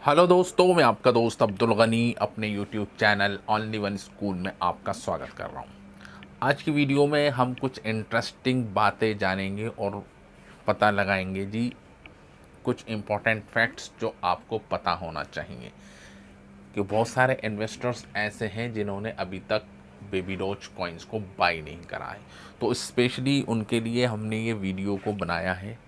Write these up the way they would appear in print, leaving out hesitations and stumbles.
Hello दोस्तों, मैं आपका दोस्त अब्दुल गनी अपने YouTube channel only one school में आपका स्वागत कर रहा हूँ। आज की वीडियो में हम कुछ इंटरेस्टिंग बातें जानेंगे और पता लगाएंगे जी कुछ इम्पोर्टेंट फैक्ट्स जो आपको पता होना चाहिए कि बहुत सारे इन्वेस्टर्स ऐसे हैं जिन्होंने अभी तक बेबी डॉज कॉइन्स को बाई नहीं करा है। तो स्पेशली उनके लिए हमने ये वीडियो को बनाया है।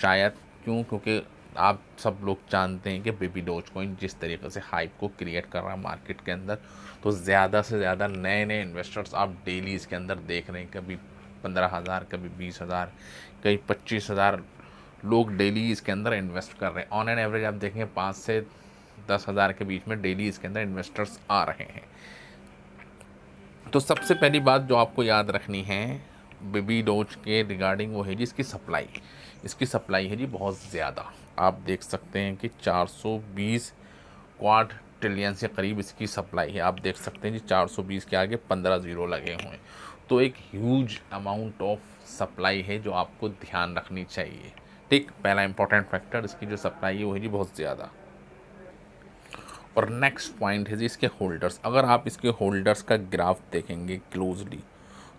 शायद क्योंकि आप सब लोग जानते हैं कि बेबी डॉज कॉइन जिस तरीके से हाइप को क्रिएट कर रहा है मार्केट के अंदर, तो ज़्यादा से ज़्यादा नए नए इन्वेस्टर्स आप डेली इसके अंदर देख रहे हैं। कभी 15,000, कभी 20,000, कभी 25,000 लोग डेली इसके अंदर इन्वेस्ट कर रहे हैं। ऑन एन एवरेज आप देखेंगे 5 से 10,000 के बीच में डेली इसके अंदर इन्वेस्टर्स आ रहे हैं। तो सबसे पहली बात जो आपको याद रखनी है बेबी डॉज के रिगार्डिंग वो है जी इसकी सप्लाई। इसकी सप्लाई है जी बहुत ज़्यादा। आप देख सकते हैं कि 420 क्वाड ट्रिलियन से करीब इसकी सप्लाई है। आप देख सकते हैं जी 420 के आगे 15 ज़ीरो लगे हुए हैं। तो एक ह्यूज अमाउंट ऑफ सप्लाई है जो आपको ध्यान रखनी चाहिए। ठीक, पहला इंपॉर्टेंट फैक्टर इसकी जो सप्लाई है वो है जी बहुत ज़्यादा। और नेक्स्ट पॉइंट है जी इसके होल्डर्स। अगर आप इसके होल्डर्स का ग्राफ देखेंगे क्लोजली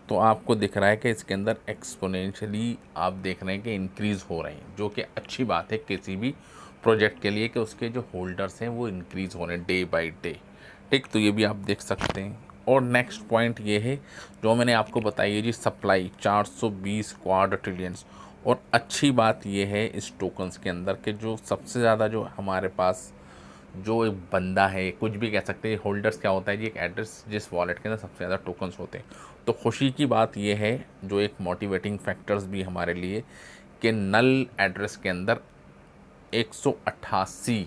तो आपको दिख रहा है कि इसके अंदर एक्सपोनेंशियली आप देख रहे हैं कि इंक्रीज़ हो रहे हैं, जो कि अच्छी बात है किसी भी प्रोजेक्ट के लिए कि उसके जो होल्डर्स हैं वो इंक्रीज़ हो रहे हैं डे बाय डे। ठीक, तो ये भी आप देख सकते हैं। और नेक्स्ट पॉइंट ये है जो मैंने आपको बताई है जी सप्लाई 420 क्वाड ट्रिलियंस। और अच्छी बात ये है इस टोकन्स के अंदर कि जो सबसे ज़्यादा जो हमारे पास जो एक बंदा है, कुछ भी कह सकते हैं, होल्डर्स क्या होता है जी एक एड्रेस जिस वॉलेट के अंदर सबसे ज़्यादा टोकन्स होते हैं। तो खुशी की बात यह है जो एक मोटिवेटिंग फैक्टर्स भी हमारे लिए कि नल एड्रेस के अंदर 188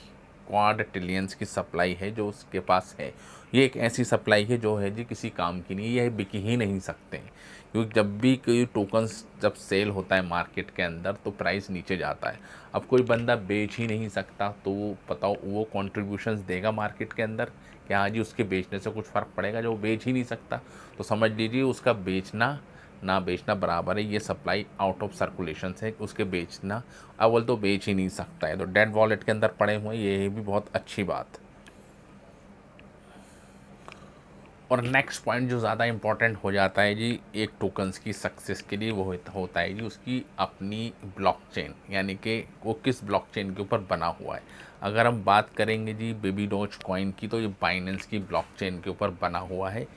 क्वाड ट्रिलियंस की सप्लाई है जो उसके पास है। ये एक ऐसी सप्लाई है जो है जी किसी काम की नहीं, ये बिक ही नहीं सकते हैं। क्योंकि जब भी कोई टोकन्स जब सेल होता है मार्केट के अंदर तो प्राइस नीचे जाता है। अब कोई बंदा बेच ही नहीं सकता तो बताओ वो कॉन्ट्रीब्यूशंस देगा मार्केट के अंदर कि हाँ जी उसके बेचने से कुछ फ़र्क पड़ेगा। जो वो बेच ही नहीं सकता तो समझ लीजिए उसका बेचना ना बेचना बराबर है। ये सप्लाई आउट ऑफ सर्कुलेशन है, उसके बेचना अव्वल तो बेच ही नहीं सकता है। तो डेड वॉलेट के अंदर पड़े हुए ये भी बहुत अच्छी बात। और नेक्स्ट पॉइंट जो ज़्यादा इंपॉर्टेंट हो जाता है जी एक टोकन्स की सक्सेस के लिए वो होता है जी उसकी अपनी ब्लॉकचेन, यानी कि वो किस ब्लॉकचेन के ऊपर बना हुआ है। अगर हम बात करेंगे जी बेबी डॉज कॉइन की तो ये बाइनेंस की ब्लॉकचेन के ऊपर बना हुआ है,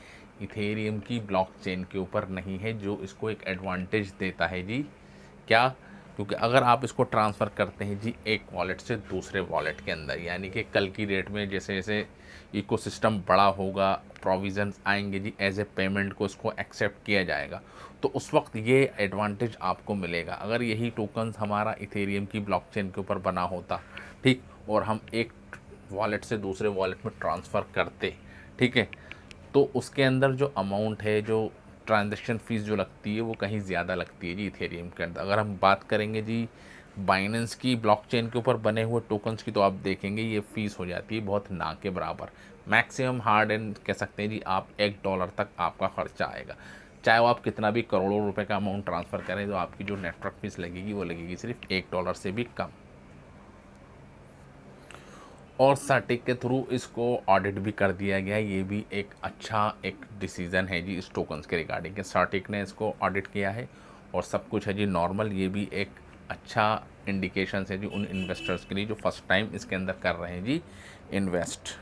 इथेरियम की ब्लॉकचेन के ऊपर नहीं है, जो इसको एक एडवांटेज देता है जी। क्या? क्योंकि अगर आप इसको ट्रांसफ़र करते हैं जी एक वॉलेट से दूसरे वॉलेट के अंदर, यानी कि कल की डेट में जैसे जैसे इकोसिस्टम बड़ा होगा, प्रोविज़न्स आएंगे जी एज ए पेमेंट को इसको एक्सेप्ट किया जाएगा, तो उस वक्त ये एडवांटेज आपको मिलेगा। अगर यही टोकन्स हमारा इथेरियम की ब्लॉकचेन के ऊपर बना होता, ठीक, और हम एक वॉलेट से दूसरे वॉलेट में ट्रांसफ़र करते, ठीक है, तो उसके अंदर जो अमाउंट है, जो ट्रांजैक्शन फ़ीस जो लगती है वो कहीं ज़्यादा लगती है जी इथेरियम के अंदर। अगर हम बात करेंगे जी बाइनेंस की ब्लॉकचेन के ऊपर बने हुए टोकन्स की तो आप देखेंगे ये फ़ीस हो जाती है बहुत ना के बराबर। मैक्सिमम हार्ड एंड कह सकते हैं जी आप $1 तक आपका खर्चा आएगा। चाहे वो आप कितना भी करोड़ों रुपए का अमाउंट ट्रांसफ़र करें तो आपकी जो नेटवर्क फ़ीस लगेगी वो लगेगी सिर्फ $1 से भी कम। और सटीक के थ्रू इसको ऑडिट भी कर दिया गया है। ये भी एक अच्छा एक डिसीज़न है जी इस टोकन्स के रिगार्डिंग कि सटीक ने इसको ऑडिट किया है और सब कुछ है जी नॉर्मल। ये भी एक अच्छा इंडिकेशन है जी उन इन्वेस्टर्स के लिए जो फर्स्ट टाइम इसके अंदर कर रहे हैं जी इन्वेस्ट।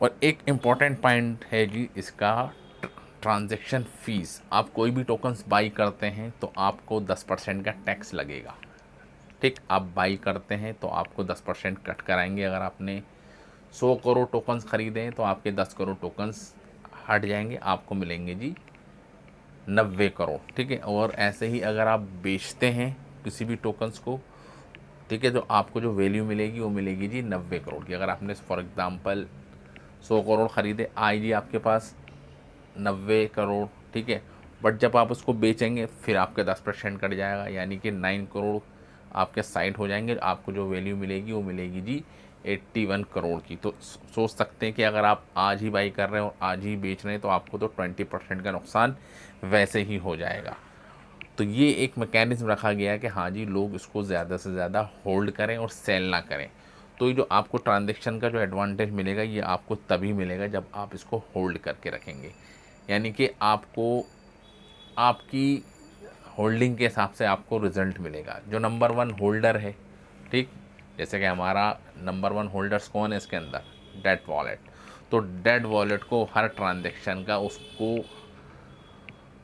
और एक इम्पॉर्टेंट पॉइंट है जी इसका ट्रांजैक्शन फ़ीस। आप कोई भी टोकन्स बाई करते हैं तो आपको 10% का टैक्स लगेगा। ठीक, आप बाई करते हैं तो आपको 10% कट कराएंगे। अगर आपने 100 करोड़ टोकन्स खरीदे हैं तो आपके 10 करोड़ टोकन्स हट जाएंगे, आपको मिलेंगे जी 90 करोड़। ठीक है, और ऐसे ही अगर आप बेचते हैं किसी भी टोकन्स को, ठीक है, तो आपको जो वैल्यू मिलेगी वो मिलेगी जी 90 करोड़ की। अगर आपने फॉर एग्ज़ाम्पल 100 करोड़ ख़रीदे, आई जी आपके पास 90 करोड़, ठीक है, बट जब आप उसको बेचेंगे फिर आपके 10% कट जाएगा, यानी कि 9 करोड़ आपके साइड हो जाएंगे। आपको जो वैल्यू मिलेगी वो मिलेगी जी 81 करोड़ की। तो सोच सकते हैं कि अगर आप आज ही बाई कर रहे हैं और आज ही बेच रहे हैं तो आपको तो 20% का नुकसान वैसे ही हो जाएगा। तो ये एक मैकेनिज़्म रखा गया है कि हाँ जी, लोग इसको ज़्यादा से ज़्यादा होल्ड करें और सेल ना करें। तो ये जो आपको ट्रांज़ैक्शन का जो एडवांटेज मिलेगा, ये आपको तभी मिलेगा जब आप इसको होल्ड करके रखेंगे। यानी कि आपको आपकी होल्डिंग के हिसाब से आपको रिज़ल्ट मिलेगा। जो नंबर 1 होल्डर है, ठीक, जैसे कि हमारा नंबर 1 होल्डर्स कौन है इसके अंदर? Dev wallet. तो डेट वॉलेट को हर ट्रांज़ैक्शन का उसको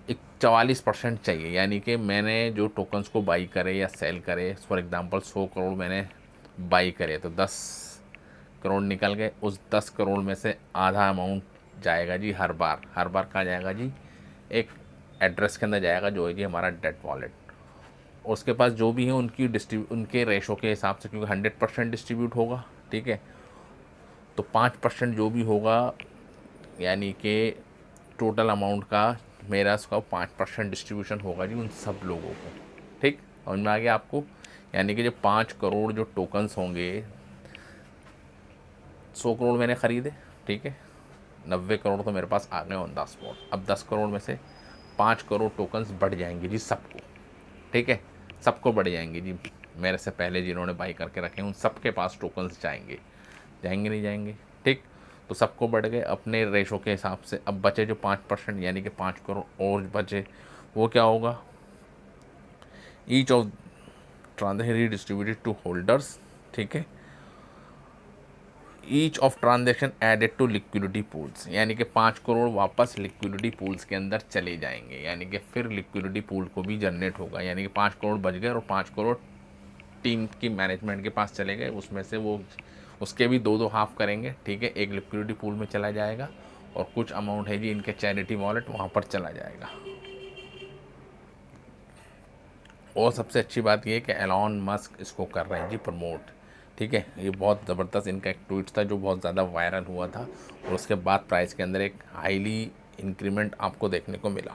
एक 44% चाहिए। यानी कि मैंने जो टोकन्स को बाई करे या सेल करे, फॉर एग्जांपल 100 करोड़ मैंने बाई करे, तो 10 करोड़ निकल गए। उस 10 करोड़ में से आधा अमाउंट जाएगा जी हर बार कहाँ जाएगा जी? एक एड्रेस के अंदर जाएगा जो है जी हमारा डेट वॉलेट। उसके पास जो भी है उनके रेशो के हिसाब से, क्योंकि 100% डिस्ट्रीब्यूट होगा, ठीक है, तो 5% जो भी होगा, यानी कि टोटल अमाउंट का मेरा उसका 5% डिस्ट्रीब्यूशन होगा जी उन सब लोगों को। ठीक, समझ में आ गया आपको? यानी कि जो 5 करोड़ जो टोकन्स होंगे, 100 करोड़ मैंने ख़रीदे, ठीक है, 90 करोड़ तो मेरे पास आ गए ऑन द स्पॉट। अब 10 करोड़ में से 5 करोड़ टोकन्स बढ़ जाएंगे जी सबको, ठीक है, सबको बढ़ जाएंगे जी। मेरे से पहले जिन्होंने बाई करके रखे हैं उन सबके पास टोकन्स जाएंगे, जाएंगे नहीं जाएंगे? ठीक, तो सबको बढ़ गए अपने रेशो के हिसाब से। अब बचे जो 5%, यानी कि 5 करोड़ और बचे, वो क्या होगा? Each of transaction redistributed to holders, ठीक है, each of transaction added to liquidity pools, यानी कि 5 करोड़ वापस लिक्विडिटी पूल्स के अंदर चले जाएंगे। यानी कि फिर लिक्विडिटी पूल को भी जनरेट होगा, यानी कि 5 करोड़ बच गए और 5 करोड़ टीम की मैनेजमेंट के पास चले गए। उसमें से वो उसके भी दो हाफ करेंगे, ठीक है, एक लिक्विडिटी पूल में चला जाएगा और कुछ अमाउंट है जी इनके चैरिटी वॉलेट, वहाँ पर चला जाएगा। और सबसे अच्छी बात ये है कि एलॉन मस्क इसको कर रहे हैं जी प्रमोट, ठीक है। ये बहुत ज़बरदस्त इनका एक ट्वीट था जो बहुत ज़्यादा वायरल हुआ था और उसके बाद प्राइस के अंदर एक हाईली इंक्रीमेंट आपको देखने को मिला।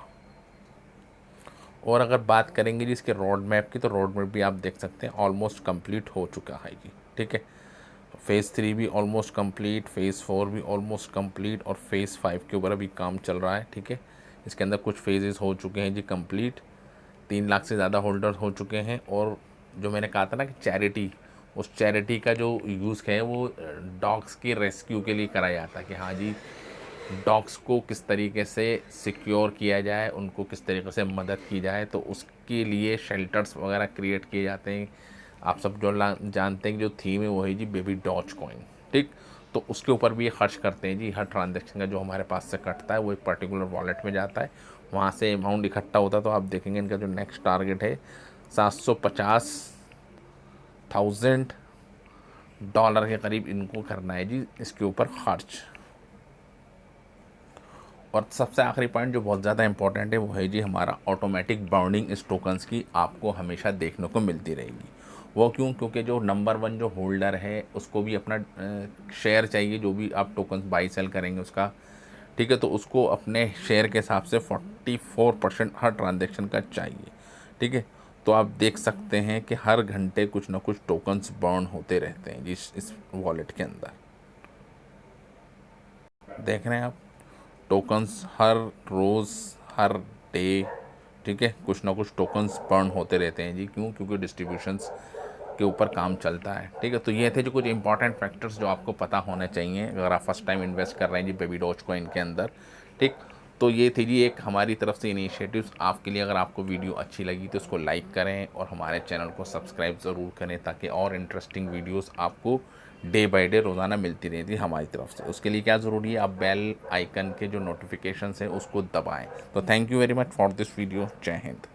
और अगर बात करेंगे जी इसके रोड मैप की, तो रोड मैप भी आप देख सकते हैं ऑलमोस्ट कंप्लीट हो चुका है जी, ठीक है। फ़ेज़ 3 भी ऑलमोस्ट कंप्लीट, फ़ेज़ 4 भी ऑलमोस्ट कंप्लीट और फ़ेज़ 5 के ऊपर अभी काम चल रहा है, ठीक है। इसके अंदर कुछ फेजेस हो चुके हैं जी कंप्लीट, 3 लाख से ज़्यादा होल्डर्स हो चुके हैं। और जो मैंने कहा था ना कि चैरिटी, उस चैरिटी का जो यूज़ है वो डॉग्स के रेस्क्यू के लिए करा जाता है कि हाँ जी, डॉग्स को किस तरीके से सिक्योर किया जाए, उनको किस तरीके से मदद की जाए, तो उसके लिए शेल्टर्स वगैरह क्रिएट किए जाते हैं। आप सब जो जानते हैं कि जो थीम है वो है जी बेबी डॉज कॉइन, ठीक। तो उसके ऊपर भी ये खर्च करते हैं जी। हर ट्रांजैक्शन का जो हमारे पास से कटता है वो एक पर्टिकुलर वॉलेट में जाता है, वहाँ से अमाउंट इकट्ठा होता है। तो आप देखेंगे इनका जो नेक्स्ट टारगेट है $750,000 के करीब इनको करना है जी इसके ऊपर खर्च। और सबसे आखिरी पॉइंट जो बहुत ज़्यादा इंपॉर्टेंट है वो है जी हमारा ऑटोमेटिक बाउंडिंग इस टोकन्स की आपको हमेशा देखने को मिलती रहेगी। वो क्यों? क्योंकि जो नंबर 1 जो होल्डर है उसको भी अपना शेयर चाहिए, जो भी आप टोकन्स बाई सेल करेंगे उसका, ठीक है। तो उसको अपने शेयर के हिसाब से 44% हर ट्रांजेक्शन का चाहिए, ठीक है। तो आप देख सकते हैं कि हर घंटे कुछ ना कुछ टोकन्स बर्न होते रहते हैं जिस इस वॉलेट के अंदर, देख रहे हैं आप, टोकन्स हर रोज़, हर डे, ठीक है, कुछ ना कुछ टोकन्स बर्न होते रहते हैं जी। क्यों? क्योंकि डिस्ट्रीब्यूशंस के ऊपर काम चलता है, ठीक है। तो ये थे जो कुछ इंपॉर्टेंट फैक्टर्स जो आपको पता होने चाहिए अगर आप फर्स्ट टाइम इन्वेस्ट कर रहे हैं जी बेबी डॉज कॉइन के अंदर, ठीक। तो ये थी जी एक हमारी तरफ से इनिशिएटिव्स आपके लिए। अगर आपको वीडियो अच्छी लगी तो उसको लाइक करें और हमारे चैनल को सब्सक्राइब ज़रूर करें ताकि और इंटरेस्टिंग वीडियोस आपको डे बाय डे रोज़ाना मिलती रहती है हमारी तरफ से। उसके लिए क्या ज़रूरी है? आप बेल आइकन के जो नोटिफिकेशन है उसको दबाएँ। तो thank you very much for this video. जय हिंद।